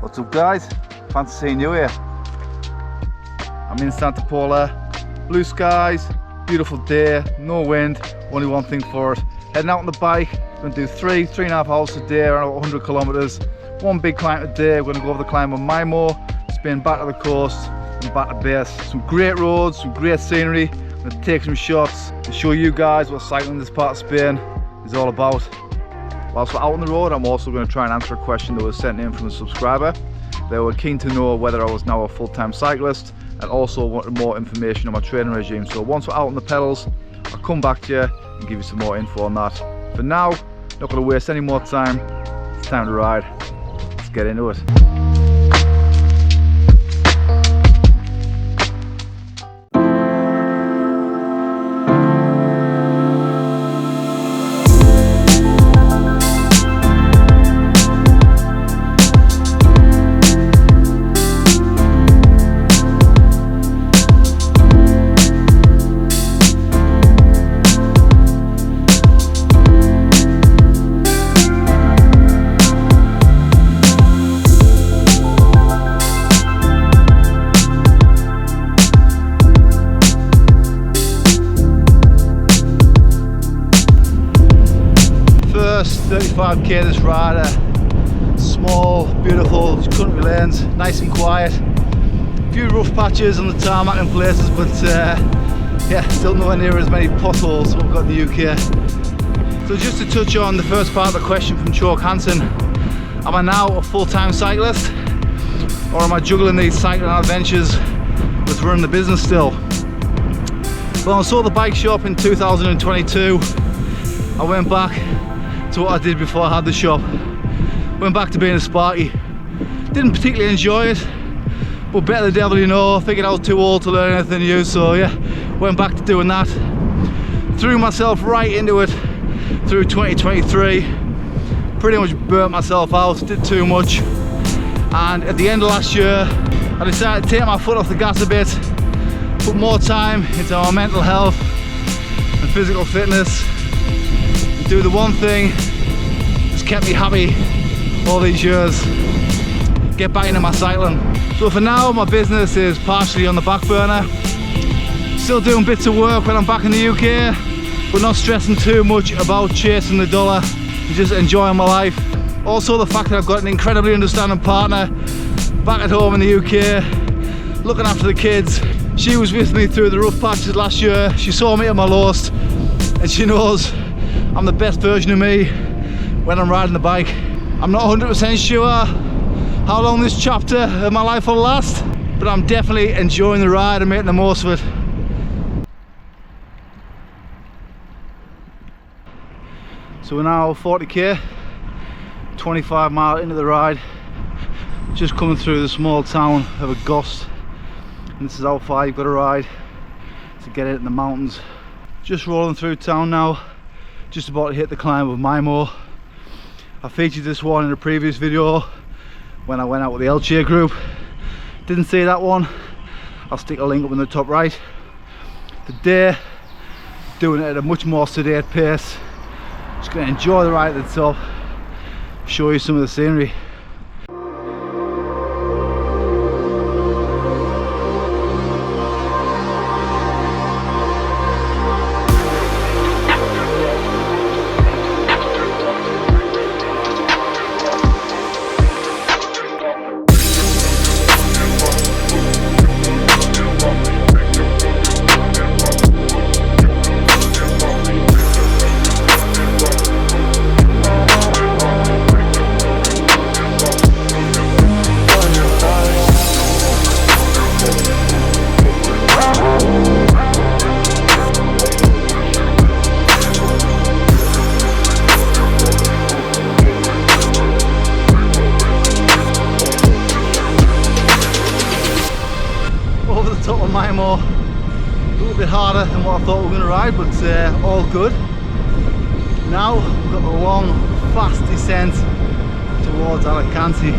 What's up guys? Fancy seeing you here. I'm in Santa Pola, blue skies, beautiful day, no wind, only one thing for it. Heading out on the bike, going to do 3.5 hours a day, around 100 kilometers. One big climb today, we're going to go over the climb of Mimo, spin back to the coast and back to base. Some great roads, some great scenery. I'm going to take some shots and show you guys what cycling in this part of Spain is all about. Whilst we're out on the road, I'm also going to try and answer a question that was sent in from a subscriber. They were keen to know whether I was now a full-time cyclist and also wanted more information on my training regime. So once we're out on the pedals, I'll come back to you and give you some more info on that. For now, not going to waste any more time. It's time to ride. Let's get into it. First 35k this rider, small, beautiful country lanes, nice and quiet. A few rough patches on the tarmac in places, but yeah, still nowhere near as many potholes as what we've got in the UK. So just to touch on the first part of the question from Chalk Hansen, am I now a full-time cyclist or am I juggling these cycling adventures with running the business still? Well, I saw the bike shop in 2022. I went back to what I did before I had the shop. Went back to being a Sparky. Didn't particularly enjoy it, but better the devil you know. Figured I was too old to learn anything new, so yeah, went back to doing that. Threw myself right into it through 2023. Pretty much burnt myself out, did too much. And at the end of last year, I decided to take my foot off the gas a bit, put more time into my mental health and physical fitness. Do the one thing that's kept me happy all these years, get back into my cycling. So for now, my business is partially on the back burner. Still doing bits of work when I'm back in the UK, but not stressing too much about chasing the dollar, just enjoying my life. Also the fact that I've got an incredibly understanding partner back at home in the UK, looking after the kids. She was with me through the rough patches last year. She saw me at my lowest and she knows I'm the best version of me when I'm riding the bike. I'm not 100% sure how long this chapter of my life will last, but I'm definitely enjoying the ride and making the most of it. So we're now 40k, 25 mile into the ride, just coming through the small town of Agost, and this is how far you've got to ride to get it in the mountains. Just rolling through town now. Just about to hit the climb of Mimo. I featured this one in a previous video when I went out with the Elche group. Didn't see that one. I'll stick a link up in the top right. Today, doing it at a much more sedate pace. Just going to enjoy the ride at the top, show you some of the scenery. Top of Mimo, a little bit harder than what I thought we were going to ride, but all good. Now we've got the long, fast descent towards Alicante.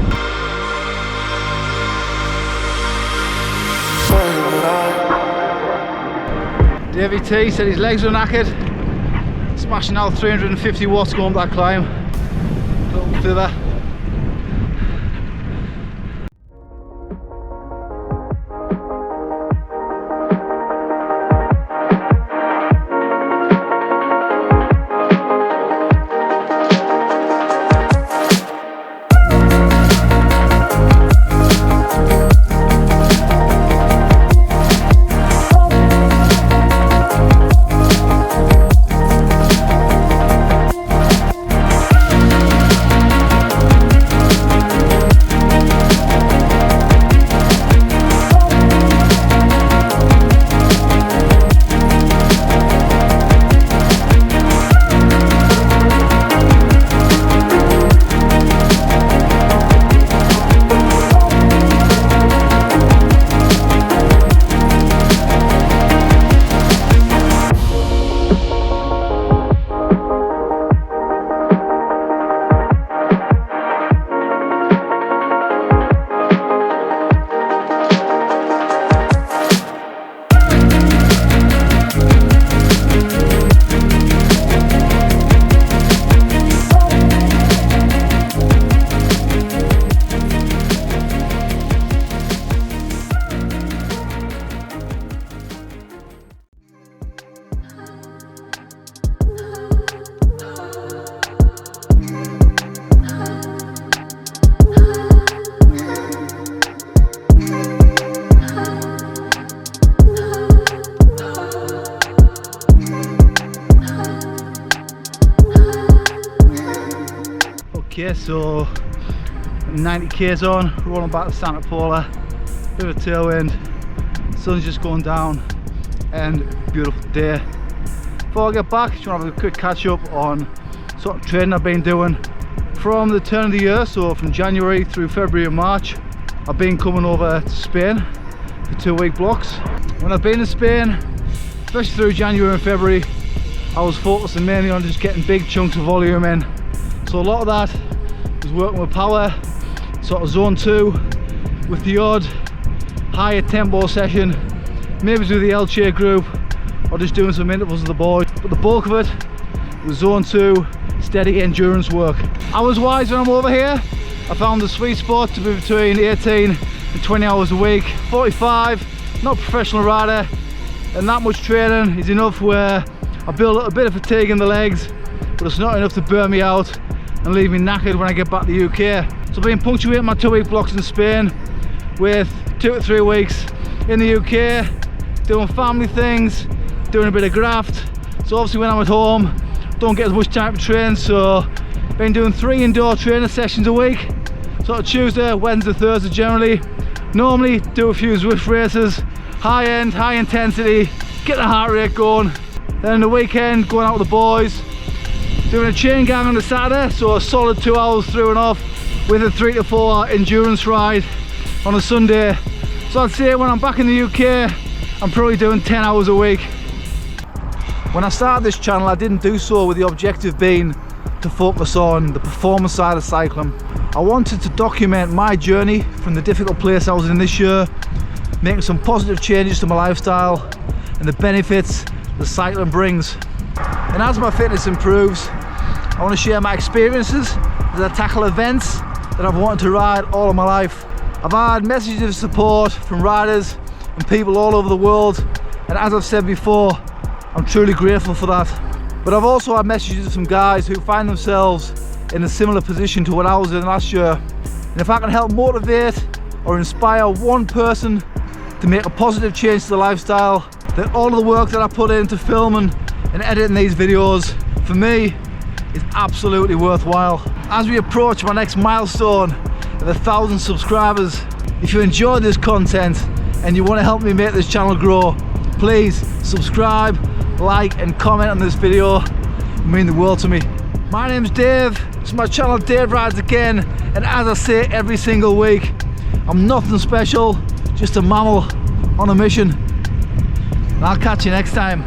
Davey T said his legs were knackered, smashing out 350 watts going up that climb. Little fither. 90k, so 90k's on, rolling back to Santa Pola, bit of a tailwind, sun's just going down, and beautiful day. Before I get back, just want to have a quick catch up on sort of training I've been doing from the turn of the year, so from January through February and March. I've been coming over to Spain for 2-week blocks. When I've been in Spain, especially through January and February, I was focusing mainly on just getting big chunks of volume in. So a lot of that was working with power, sort of zone 2, with the odd higher tempo session, maybe do the L-shape group, or just doing some intervals with the boys. But the bulk of it was zone 2, steady endurance work. Hours-wise, when I'm over here, I found the sweet spot to be between 18 and 20 hours a week. 45, not a professional rider, and that much training is enough where I build a bit of fatigue in the legs, but it's not enough to burn me out and leave me knackered when I get back to the UK. So I've been punctuating my 2-week blocks in Spain with 2 to 3 weeks in the UK, doing family things, doing a bit of graft. So obviously when I'm at home, don't get as much time to train, so been doing 3 indoor training sessions a week, sort of Tuesday, Wednesday, Thursday generally. Normally do a few Zwift races, high end, high intensity, get the heart rate going. Then on the weekend, going out with the boys, doing a chain gang on the Saturday, so a solid 2 hours through and off with a 3 to 4 hour endurance ride on a Sunday. So I'd say when I'm back in the UK, I'm probably doing 10 hours a week. When I started this channel, I didn't do so with the objective being to focus on the performance side of cycling. I wanted to document my journey from the difficult place I was in this year, making some positive changes to my lifestyle and the benefits that cycling brings. And as my fitness improves, I want to share my experiences as I tackle events that I've wanted to ride all of my life. I've had messages of support from riders and people all over the world, and as I've said before, I'm truly grateful for that. But I've also had messages from guys who find themselves in a similar position to what I was in last year. And if I can help motivate or inspire one person to make a positive change to the lifestyle, then all of the work that I put into filming and editing these videos, for me, is absolutely worthwhile. As we approach my next milestone of 1,000 subscribers, if you enjoy this content and you want to help me make this channel grow, please subscribe, like and comment on this video. It means the world to me. My name's Dave, it's my channel Dave Rides Again, and as I say every single week, I'm nothing special, just a mammal on a mission. And I'll catch you next time.